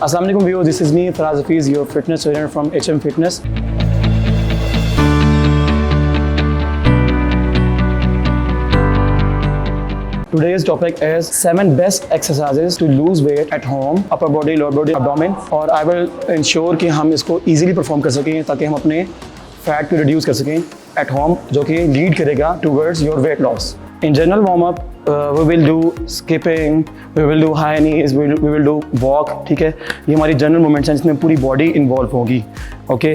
Assalamu alaikum viewers, this is me Faraz Hafiz, your fitness trainer from HM Fitness. Today's topic is 7 best exercises to lose weight at home, upper body, lower body, abdomen, और I will ensure कि हम इसको easily perform कर सकें ताकि हम अपने fat को reduce कर सकें at home, जो कि lead करेगा towards your weight loss. In general warm up, we will do skipping, we will do high knees, we will do walk, ठीक है. ये हमारी जनरल मूवमेंट्स हैं जिसमें पूरी बॉडी इन्वॉल्व होगी, okay.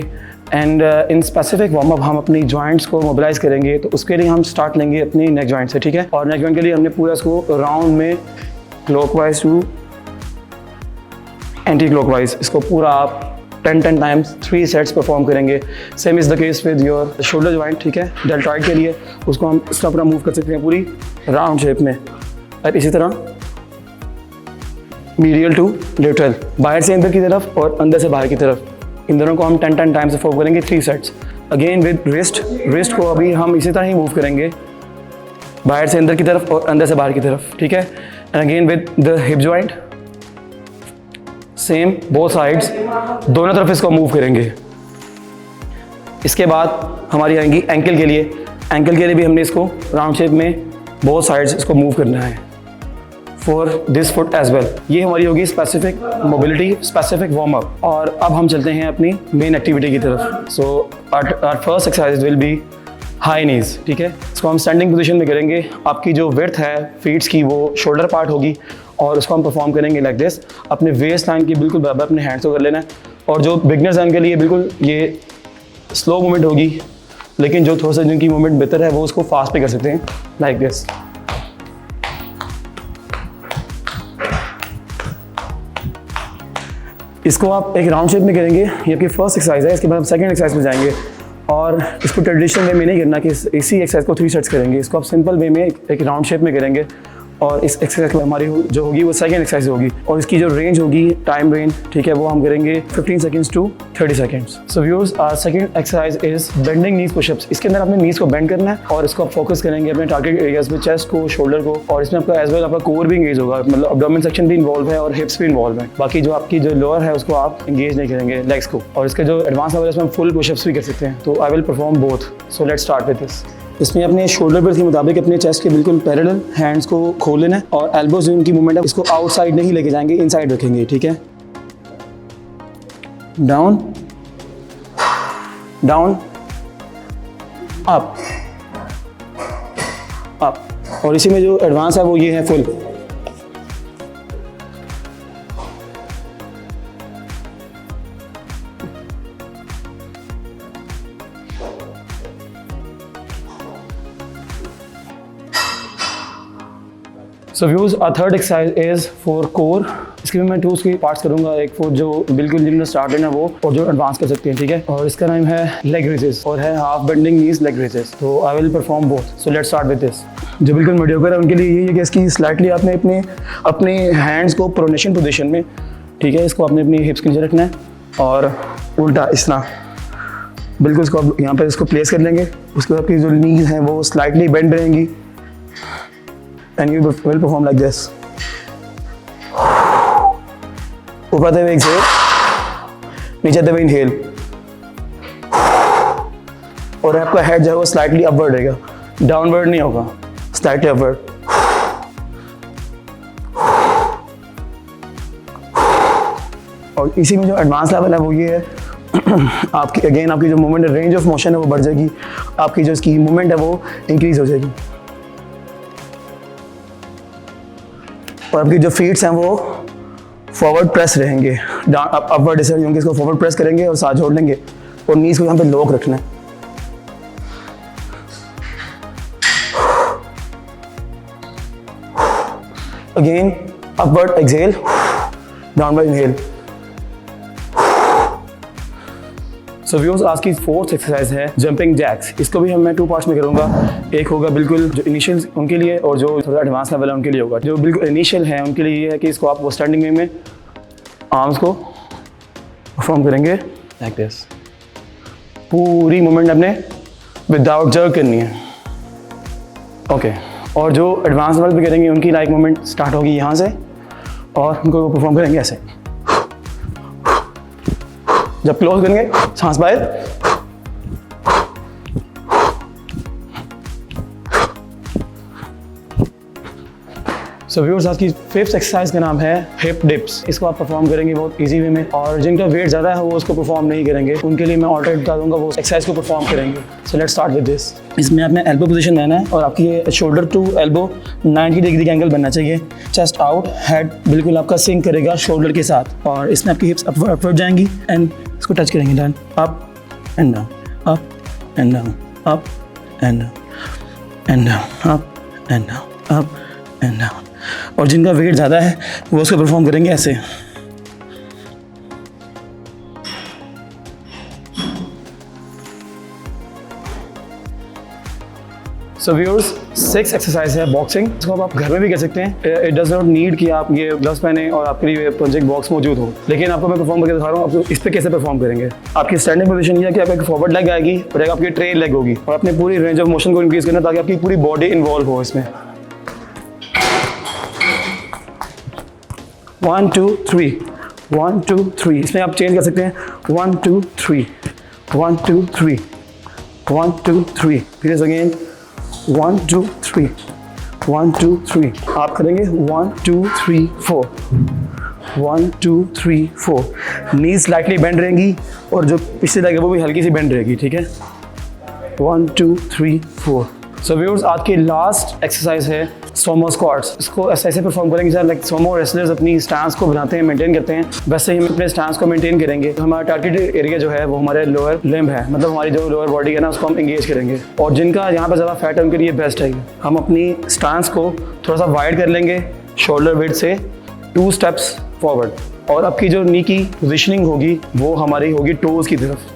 And in specific warm up हम अपनी जॉइंट्स को मोबिलाइज करेंगे, तो उसके लिए हम स्टार्ट लेंगे अपनी नेक जॉइंट से, ठीक है. और नेक जॉइंट के लिए हमने पूरा इसको राउंड में क्लॉकवाइज टू एंटी क्लॉकवाइज इसको पूरा आप 10 टाइम्स 3 सेट्स परफॉर्म करेंगे. Same is the case with your shoulder joint, ठीक है. डेल्टॉइड के लिए उसको हम इस तरह मूव कर सकते हैं पूरी राउंड शेप में, और इसी तरह मीडियल टू लेटरल, बाहर से अंदर की तरफ और अंदर से बाहर की तरफ, इन दोनों को हम 10 टाइम्स परफॉर्म करेंगे 3 सेट्स. अगेन विद रिस्ट को अभी हम इसी तरह ही मूव करेंगे, बाहर से अंदर की तरफ और अंदर से बाहर की तरफ, ठीक है. And again with the hip joint, same both sides, दोनों तरफ इसको मूव करेंगे. इसके बाद हमारी आएंगी एंकल के लिए. एंकल के लिए भी हमने इसको राउंड शेप में बोथ साइड्स इसको मूव करना है for this foot as well. ये हमारी होगी specific mobility, specific warm up. और अब हम चलते हैं अपनी मेन एक्टिविटी की तरफ. So our first exercise will be high knees, ठीक है. इसको हम स्टैंडिंग पोजीशन में करेंगे. आपकी जो विड्थ है फीट्स की वो शोल्डर पार्ट होगी, और उसको हम परफॉर्म करेंगे लाइक दिस. अपने वेस्ट लाइन की बिल्कुल बराबर अपने हैंड्स को कर लेना है. और जो बिगनर्स हैं उनके लिए बिल्कुल ये स्लो मूवमेंट होगी, लेकिन जो थोड़ा सा जिनकी मूवमेंट बेहतर है वो उसको फास्ट पे कर सकते हैं लाइक दिस. इसको आप एक राउंड शेप में करेंगे. ये आपकी फर्स्ट एक्सरसाइज है. इसके बाद हम सेकंड एक्सरसाइज में जाएंगे, और इसको ट्रेडिशनल वे में नहीं करना कि इसी एक्सरसाइज को 3 सेट्स करेंगे. इसको आप सिंपल वे में एक राउंड शेप में करेंगे, और इस एक्सरसाइज में हमारी जो होगी वो सेकंड एक्सरसाइज होगी. और इसकी जो रेंज होगी, टाइम रेंज, ठीक है, वो हम करेंगे 15 seconds to 30 seconds. So viewers, second exercise is bending knees pushups. इसके अंदर अपने नीज को बेंड करना है, और इसको आप फोकस करेंगे अपने टारगेट एरियाज में, चेस्ट को, शोल्डर को, और इसमें आपका एज वेल आपका कोर भी इंगेज होगा, मतलब एब्डोमेन सेक्शन भी इन्वॉल्व है और हिप्स भी इन्वॉल्व है. बाकी जो आपकी जो लोअर है उसको आप इंगेज नहीं करेंगे, लेग्स को. और इसके जो एडवांस लेवल है उसमें हम फुल पुशअप्स भी कर सकते हैं. तो I will perform both. So let's start with this. इसमें अपने शोल्डर ब्रेथ के मुताबिक अपने चेस्ट के बिल्कुल पैरेलल हैंड्स को खोल लेना है, और एल्बोज जो उनकी मूवमेंट है इसको आउटसाइड नहीं लेके जाएंगे, इनसाइड रखेंगे, ठीक है. Down down, up up. और इसी में जो एडवांस है वो ये है full. So views, our third exercise is for core. इसके में मैं 2 उसकी पार्ट्स करूंगा. एक फॉर जो बिल्कुल जिनमें स्टार्ट है ना वो, और जो एडवांस कर सकते हैं, ठीक है. और इसका नाम है लेग रेजेस, और है हाफ बेंडिंग नीज लेग रेजेस. तो I will perform both. So let's start with this. जो बिल्कुल मीडियोकर है उनके लिए ये है कि इसकी स्लाइटली आपने अपने हैंड्स को प्रोनेशन पोजीशन में, ठीक है, इसको आपने अपनी हिप्स के नीचे रखना है, और उल्टा इस तरह बिल्कुल इसको आप यहाँ पर इसको प्लेस कर लेंगे. उसके बाद आपकी जो नीज हैं वो स्लाइटली बेंड रहेंगी, and you will perform like this. ऊपर आते हुए एक्सहेल, नीचे आते हुए इनहेल, और आपका हेड जो है वो स्लाइटली अपवर्ड रहेगा, डाउनवर्ड नहीं होगा, स्लाइटली अपवर्ड. और इसी में जो एडवांस लेवल है वो ये है आपकी अगेन आपकी जो मूवमेंट रेंज ऑफ मोशन है वो बढ़ जाएगी, आपकी जो इसकी मूवमेंट है वो इंक्रीज हो जाएगी, और आपकी जो फीट्स हैं वो फॉरवर्ड प्रेस रहेंगे, अपवर्ड ऐसे होंगे. इसको फॉरवर्ड प्रेस करेंगे और साथ जोड़ लेंगे, और नीज को यहाँ पे लॉक रखना है. Again upward exhale, downward inhale. So viewers, आज की फोर्थ एक्सरसाइज है जंपिंग जैक्स. इसको भी मैं 2 पार्ट्स में करूँगा. एक होगा बिल्कुल जो इनिशियल उनके लिए, और जो थोड़ा एडवांस लेवल है उनके लिए होगा. जो बिल्कुल इनिशियल है उनके लिए ये है कि इसको आप वो स्टैंडिंग वे में आर्म्स को परफॉर्म करेंगे लाइक दिस. पूरी मूवमेंट अपने विदाउट जर्क करनी है, ओके. और जो एडवांस लेवल पे करेंगे उनकी लाइक मूवमेंट स्टार्ट होगी यहाँ से, और उनको वो परफॉर्म करेंगे ऐसे. जब क्लोज करेंगे सांस बाहर, सो व्यूअर्स आज की फिफ्थ एक्सरसाइज का नाम है हिप डिप्स। इसको आप परफॉर्म करेंगे बहुत इजी वे में, और जिनका वेट ज़्यादा है वो उसको परफॉर्म नहीं करेंगे, उनके लिए मैं ऑल्टरनेट बता दूंगा, वो एक्सरसाइज को परफॉर्म करेंगे। So let's start with this. इसमें आपने एल्बो पोजीशन रहना है और आपकी ये शोल्डर टू एल्बो 90 डिग्री का एंगल बनना चाहिए। चेस्ट आउट, हेड बिल्कुल आपका सिंक करेगा शोल्डर के साथ, और इसमें आपकी हिप्स अपवर्ड जाएंगी एंड इसको टच करेंगे। Down up and down, up and down, up and down, and down, up and down, up and down. और जिनका वेट ज़्यादा है वो उसको परफॉर्म करेंगे ऐसे। सो व्यूअर्स 6 एक्सरसाइज है बॉक्सिंग। इसको आप घर में भी कर सकते हैं। इट डज नॉट नीड कि आप ये ग्लव्स पहने और आपके लिए प्रोजेक्ट बॉक्स मौजूद हो, लेकिन आपको मैं परफॉर्म करके दिखा रहा हूँ आपको इस पर कैसे परफॉर्म करेंगे। आपकी स्टैंडिंग पोजीशन ये है कि आपकी फॉरवर्ड लेग आएगी और एक आपकी ट्रेल लेग होगी, और अपनी पूरी रेंज ऑफ मोशन को इंक्रीज करना ताकि आपकी पूरी बॉडी इन्वॉल्व हो इसमें। 1 2 3, 1 2 3। इसमें आप चेंज कर सकते हैं 1 2 3, 1 2 3, 1 2 3। फिर अगेन 1 2 3, 1 2 3। आप करेंगे 1 2 3 4, 1 2 3 4। नीज स्लाइटली बेंड रहेंगी और जो पिछली लेग है वो भी हल्की सी बेंड रहेगी, ठीक है। 1 2 3 4। सो व्यूअर्स आज की लास्ट एक्सरसाइज है सोमो स्क्वाट्स। इसको ऐसे परफॉर्म करेंगे जैसे लाइक सोमो रेसलर्स अपनी स्टांस को बनाते हैं, मेंटेन करते हैं, वैसे ही हम अपने स्टांस को मेंटेन करेंगे। तो हमारा टारगेट एरिया जो है वो हमारे लोअर लिम्ब है, मतलब हमारी जो लोअर बॉडी है ना उसको हम एंगेज करेंगे। और जिनका यहाँ पर ज़्यादा फैट है उनके लिए बेस्ट है। हम अपनी स्टांस को थोड़ा सा वाइड कर लेंगे शोल्डर विड्थ से 2 स्टेप्स फॉरवर्ड, और आपकी जो नी की पोजिशनिंग होगी वो हमारी होगी टोज़ की तरफ।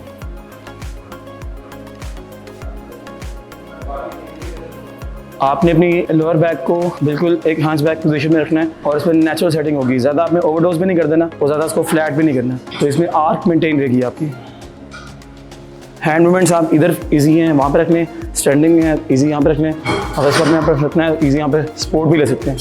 आपने अपनी लोअर बैक को बिल्कुल एक हंच बैक पोजीशन में रखना है और इसमें नेचुरल सेटिंग होगी। ज़्यादा आपने ओवरडोज भी नहीं कर देना और ज़्यादा इसको फ्लैट भी नहीं करना, तो इसमें आर्क मेंटेन रहेगी आपकी। हैंड मूवमेंट्स आप इधर इजी हैं वहाँ पर रख लें, स्टैंडिंग में इजी यहाँ पर रख लें, और इसको अपने यहाँ पर रखना है इजी, यहाँ पर सपोर्ट भी ले सकते हैं।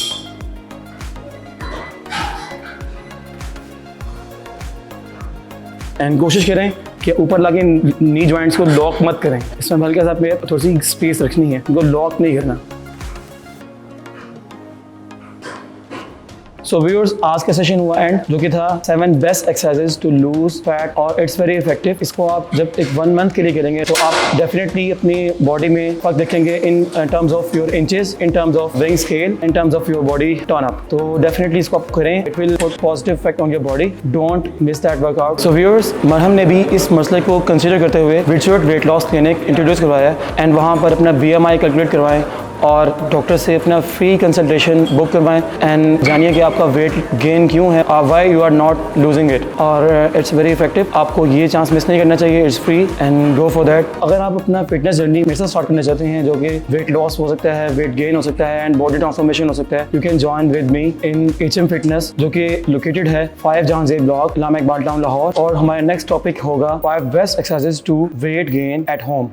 एंड कोशिश करें कि ऊपर लाके नी जॉइंट्स को लॉक मत करें, इसमें हल्का सा पे थोड़ी सी स्पेस रखनी है, इनको लॉक नहीं करना। सो व्यूअर्स आज का सेशन हुआ एंड, जो कि था 7 best exercises to lose fat, और इट्स वेरी इफेक्टिव। इसको आप जब एक 1 मंथ के लिए करेंगे तो आप डेफिनेटली अपनी बॉडी में फर्क देखेंगे in terms of your inches, in terms of weighing scale, in terms of your body turn up. तो डेफिनेटली इसको आप करें, it will put positive effect on your body. Don't miss that workout. So viewers मरहम ने भी इस मसले को कंसिडर करते हुए विर्चुअल वेट लॉस क्लिनिक इंट्रोड्यूस करवाया एंड वहाँ पर अपना BMI कैलकुलेट करवाएं और डॉक्टर से अपना फ्री कंसल्टेशन बुक करवाएं एंड जानिए कि आपका वेट गेन क्यों है, why you are not losing it, और इट्स वेरी इफेक्टिव। आपको ये चांस मिस नहीं करना चाहिए, it's free and go for that. अगर आप अपना फिटनेस जर्नी मेरे साथ स्टार्ट करना चाहते हैं, जो कि वेट लॉस हो सकता है, वेट गेन हो सकता है एंड बॉडी ट्रांसफॉर्मेशन हो सकता है, you can join with me in HM fitness, जो कि लोकेटेड है 5 Jahanzeb block, Allama Iqbal town, Lahore. और हमारा नेक्स्ट टॉपिक होगा 5 best exercises to weight gain at home.